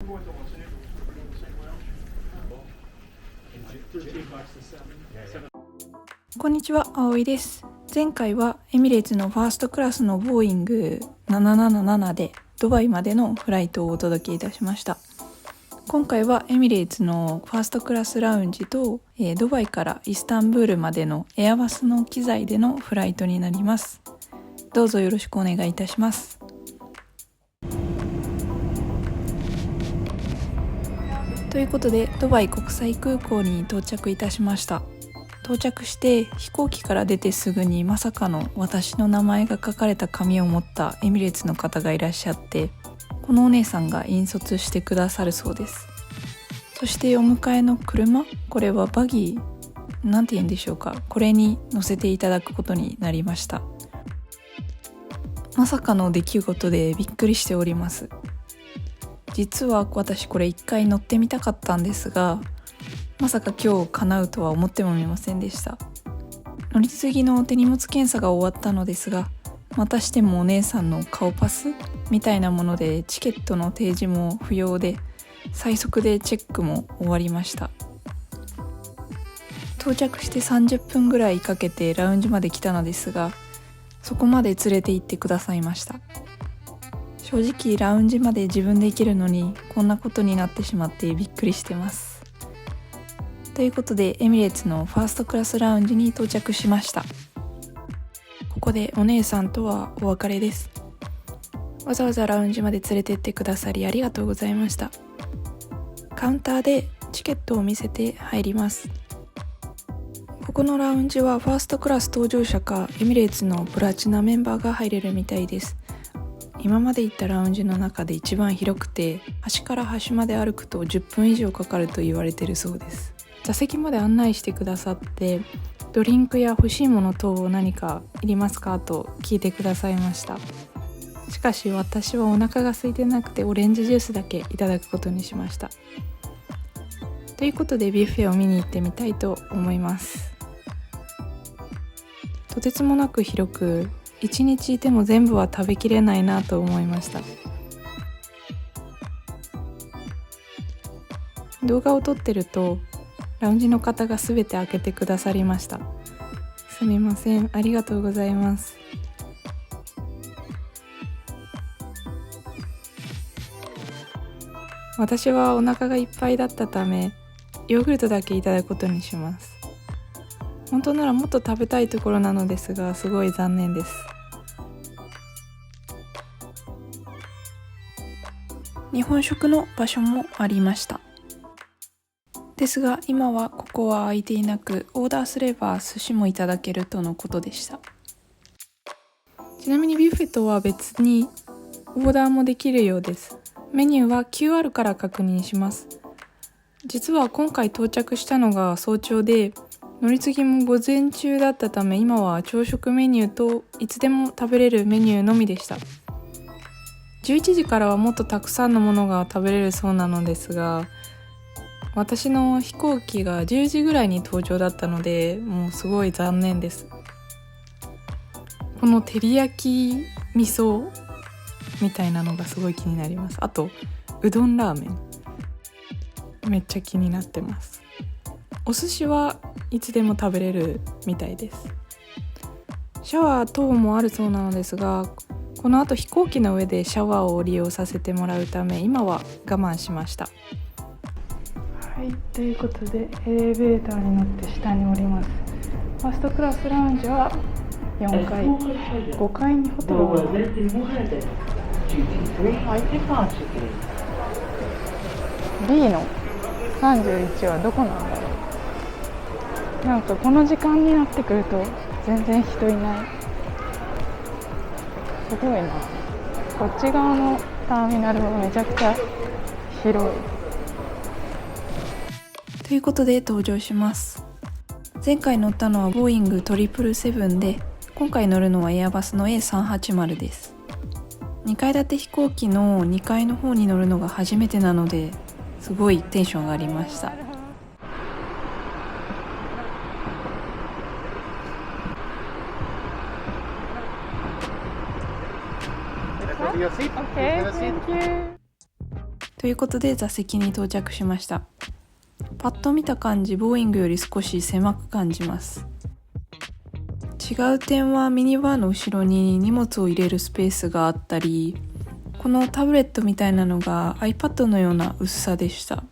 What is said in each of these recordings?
こんにちは、葵です。前回はエミレーツのファーストクラスのボーイング777でドバイまでのフライトをお届けいたしました。今回はエミレーツのファーストクラスラウンジとドバイからイスタンブールまでのエアバスの機材でのフライトになります。どうぞよろしくお願いいたします。ということでドバイ国際空港に到着いたしました。到着して飛行機から出てすぐにまさかの私の名前が書かれた紙を持ったエミレーツの方がいらっしゃって、このお姉さんが引率してくださるそうです。そしてお迎えの車、これはバギーなんて言うんでしょうか、これに乗せていただくことになりました。まさかの出来事でびっくりしております。実は私これ一回乗ってみたかったんですが、まさか今日叶うとは思ってもみませんでした。乗り継ぎの手荷物検査が終わったのですが、またしてもお姉さんの顔パスみたいなものでチケットの提示も不要で、最速でチェックも終わりました。到着して30分ぐらいかけてラウンジまで来たのですが、そこまで連れて行ってくださいました。正直ラウンジまで自分で行けるのにこんなことになってしまってびっくりしてます。ということでエミレーツのファーストクラスラウンジに到着しました。ここでお姉さんとはお別れです。わざわざラウンジまで連れてってくださりありがとうございました。カウンターでチケットを見せて入ります。ここのラウンジはファーストクラス搭乗者かエミレーツのプラチナメンバーが入れるみたいです。今まで行ったラウンジの中で一番広くて、端から端まで歩くと10分以上かかると言われているそうです。座席まで案内してくださって、ドリンクや欲しいもの等何かいりますかと聞いてくださいました。しかし私はお腹が空いてなくてオレンジジュースだけいただくことにしました。ということでビュッフェを見に行ってみたいと思います。とてつもなく広く、1日いても全部は食べきれないなと思いました。動画を撮ってるとラウンジの方が全て開けてくださりました。すみません、ありがとうございます。私はお腹がいっぱいだったためヨーグルトだけいただくことにします。本当ならもっと食べたいところなのですが、すごい残念です。日本食の場所もありました。ですが今はここは空いていなく、オーダーすれば寿司もいただけるとのことでした。ちなみにビュッフェとは別にオーダーもできるようです。メニューは QR から確認します。実は今回到着したのが早朝で、乗り継ぎも午前中だったため、今は朝食メニューといつでも食べれるメニューのみでした。11時からはもっとたくさんのものが食べれるそうなのですが、私の飛行機が10時ぐらいに到着だったので、もうすごい残念です。この照り焼き味噌みたいなのがすごい気になります。あとうどんラーメンめっちゃ気になってます。お寿司はいつでも食べれるみたいです。シャワー等もあるそうなのですが、この後飛行機の上でシャワーを利用させてもらうため今は我慢しました。はい、ということでエレベーターに乗って下に降ります。ファーストクラスラウンジは4階、5階にホテルがある。B の31はどこなんだろう。なんかこの時間になってくると全然人いない。すごいな。こっち側のターミナルはめちゃくちゃ広い。ということで登場します。前回乗ったのはボーイング777で、今回乗るのはエアバスの A380 です。2階建て飛行機の2階の方に乗るのが初めてなので、すごいテンションがありました。Okay, thank you. ということで座席に到着しました。パッと見た感じ、ボーイングより少し狭く感じます。違う点はミニバーの後ろに荷物を入れるスペースがあったり、このタブレットみたいなのが iPad のような薄さでした。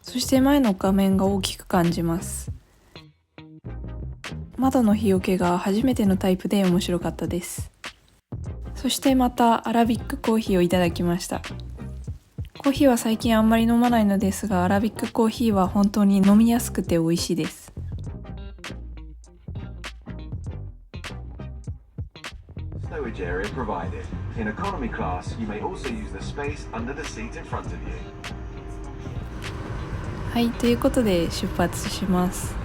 そして前の画面が大きく感じます。窓の日よけが初めてのタイプで面白かったです。そしてまたアラビックコーヒーをいただきました。コーヒーは最近あんまり飲まないのですが、アラビックコーヒーは本当に飲みやすくて美味しいです。Stowage area provided. In economy class, you may also use the space under the seat in front of you. はい、ということで出発します。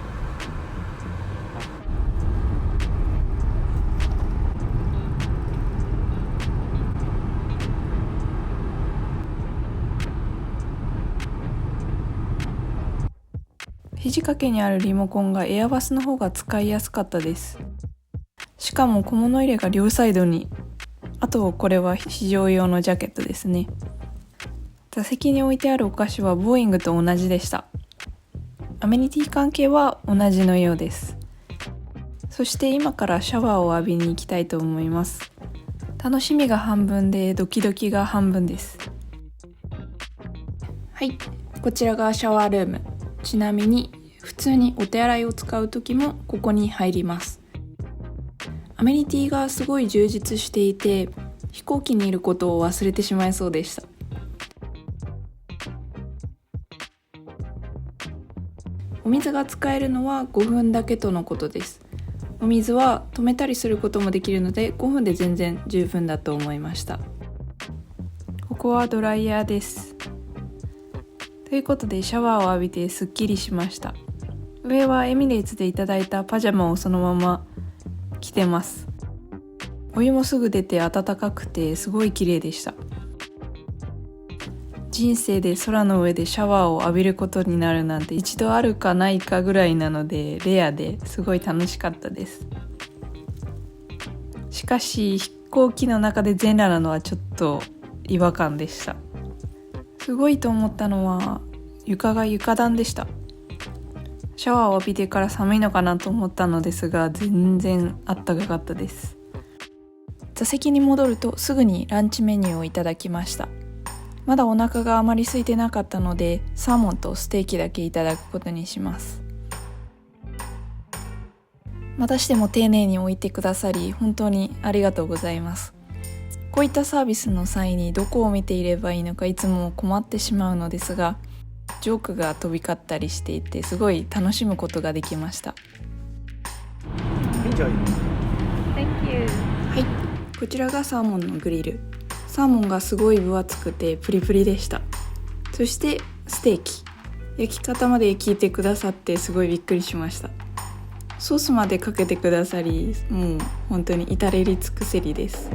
肘掛けにあるリモコンがエアバスの方が使いやすかったです。しかも小物入れが両サイドに。あとこれは非常用のジャケットですね。座席に置いてあるお菓子はボーイングと同じでした。アメニティ関係は同じのようです。そして今からシャワーを浴びに行きたいと思います。楽しみが半分でドキドキが半分です。はい、こちらがシャワールーム。ちなみに普通にお手洗いを使う時もここに入ります。アメニティがすごい充実していて、飛行機にいることを忘れてしまいそうでした。お水が使えるのは5分だけとのことです。お水は止めたりすることもできるので5分で全然十分だと思いました。ここはドライヤーです。ということでシャワーを浴びてすっきりしました。上はエミレーツでいただいたパジャマをそのまま着てます。お湯もすぐ出て暖かくてすごい綺麗でした。人生で空の上でシャワーを浴びることになるなんて一度あるかないかぐらいなのでレアですごい楽しかったです。しかし飛行機の中で全裸なのはちょっと違和感でした。すごいと思ったのは床が床暖でした。シャワーを浴びてから寒いのかなと思ったのですが、全然あったかかったです。座席に戻るとすぐにランチメニューをいただきました。まだお腹があまり空いてなかったのでサーモンとステーキだけいただくことにします。またしても丁寧に置いてくださり本当にありがとうございます。こういったサービスの際にどこを見ていればいいのかいつも困ってしまうのですが、ジョークが飛び交ったりしていてすごい楽しむことができました。 Enjoy. Thank you. はい、こちらがサーモンのグリル。サーモンがすごい分厚くてプリプリでした。そしてステーキ、焼き方まで聞いてくださってすごいびっくりしました。ソースまでかけてくださり、もう本当に至れり尽くせりです。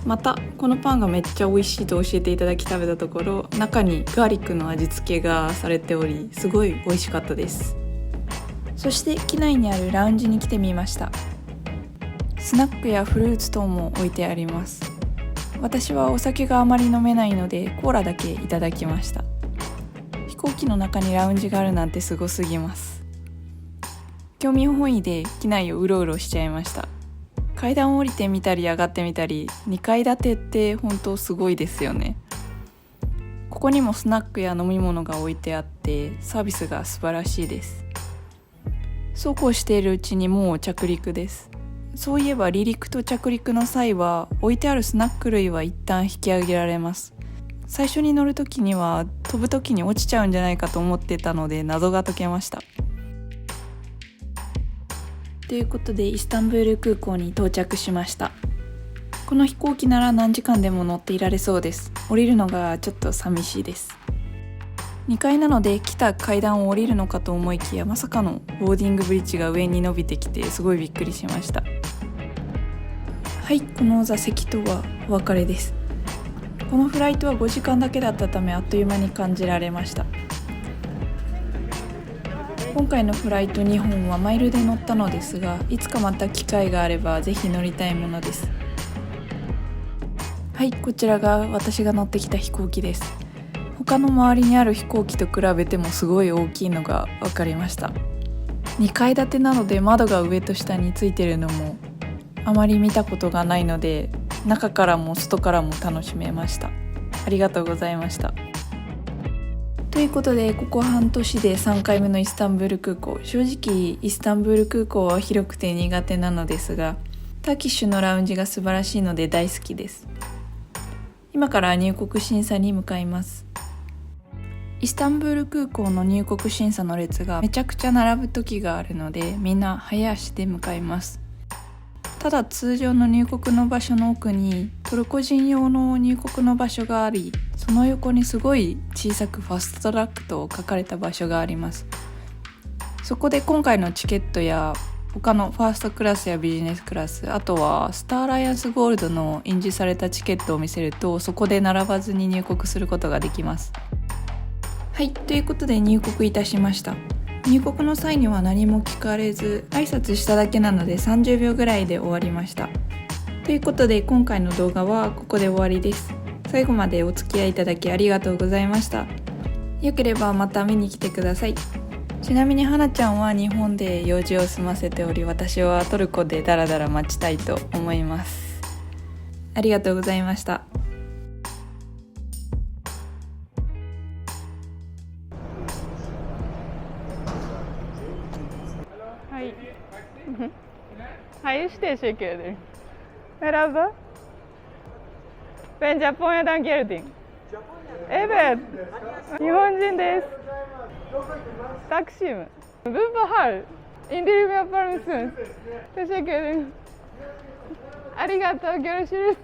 またこのパンがめっちゃ美味しいと教えていただき食べたところ、中にガーリックの味付けがされておりすごい美味しかったです。そして機内にあるラウンジに来てみました。スナックやフルーツ等も置いてあります。私はお酒があまり飲めないのでコーラだけいただきました。飛行機の中にラウンジがあるなんてすごすぎます。興味本位で機内をうろうろしちゃいました。階段を降りてみたり上がってみたり、2階建てって本当すごいですよね。ここにもスナックや飲み物が置いてあってサービスが素晴らしいです。そうこうしているうちにもう着陸です。そういえば離陸と着陸の際は置いてあるスナック類は一旦引き上げられます。最初に乗るときには飛ぶときに落ちちゃうんじゃないかと思ってたので謎が解けました。ということでイスタンブール空港に到着しました。この飛行機なら何時間でも乗っていられそうです。降りるのがちょっと寂しいです。2階なので来た階段を降りるのかと思いきや、まさかのボーディングブリッジが上に伸びてきてすごいびっくりしました。はい、この座席とはお別れです。このフライトは5時間だけだったためあっという間に感じられました。今回のフライト2本はマイルで乗ったのですが、いつかまた機会があればぜひ乗りたいものです。はい、こちらが私が乗ってきた飛行機です。他の周りにある飛行機と比べてもすごい大きいのが分かりました。2階建てなので窓が上と下についてるのもあまり見たことがないので、中からも外からも楽しめました。ありがとうございました。ということで、ここ半年で3回目のイスタンブール空港。正直イスタンブール空港は広くて苦手なのですが、ターキッシュのラウンジが素晴らしいので大好きです。今から入国審査に向かいます。イスタンブール空港の入国審査の列がめちゃくちゃ並ぶ時があるので、みんな早足で向かいます。ただ通常の入国の場所の奥にトルコ人用の入国の場所があり、その横にすごい小さくファストトラックと書かれた場所があります。そこで今回のチケットや他のファーストクラスやビジネスクラス、あとはスターアライアンスゴールドの印字されたチケットを見せると、そこで並ばずに入国することができます。はい、ということで入国いたしました。入国の際には何も聞かれず、挨拶しただけなので30秒ぐらいで終わりました。ということで今回の動画はここで終わりです。最後までお付き合いいただきありがとうございました。よければまた見に来てください。ちなみに花ちゃんは日本で用事を済ませており、私はトルコでダラダラ待ちたいと思います。ありがとうございました。Hay. Hayır, teşekkür ederim. Merhaba. Ben Japonya'dan geldim. Evet. Nihonjin desu. Taksim. Bu bahar. İndirim yapar mısınız? Teşekkür ederim. Arigato. Görüşürüz.